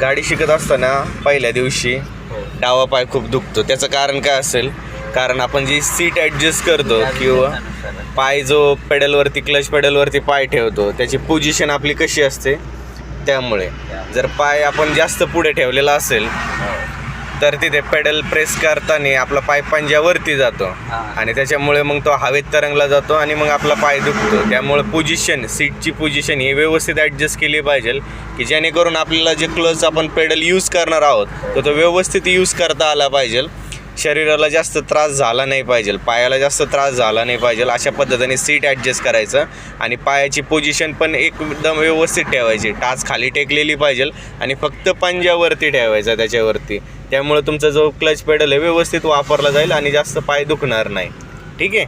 गाडी शिकत असताना पहिल्या दिवशी डावा पाय खूप दुखतो, त्याचं कारण काय असेल? कारण आपण जी सीट ॲडजस्ट करतो किंवा पाय जो पेडलवरती क्लच पेडलवरती पाय ठेवतो त्याची पोझिशन आपली कशी असते, त्यामुळे जर पाय आपण जास्त पुढे ठेवलेला असेल तर तिथे पेडल प्रेस करताना आपला पाय पंजावरती जातो आणि त्याच्यामुळे मग तो हवेत तरंगला जातो आणि मग आपला पाय दुखतो. त्यामुळे पोझिशन, सीटची पोझिशन ही व्यवस्थित ॲडजस्ट केली पाहिजे की जेणेकरून आपल्याला जे क्लच आपण पेडल यूज करणार आहोत तर तो व्यवस्थित यूज करता आला पाहिजे. शरीराला जास्त त्रास झाला नाही पाहिजे, पायाला जास्त त्रास झाला नाही पाहिजे, अशा पद्धतीने सीट ॲडजस्ट करायचं आणि पायाची पोझिशन पण एकदम व्यवस्थित ठेवायची. टाच खाली टेकलेली पाहिजे आणि फक्त पंजावरती ठेवायचा त्याच्यावरती. त्यामुळे तुमचा जो क्लच पेडल आहे व्यवस्थित वापरला जाईल आणि जास्त पाय दुखणार नाही. ठीक आहे.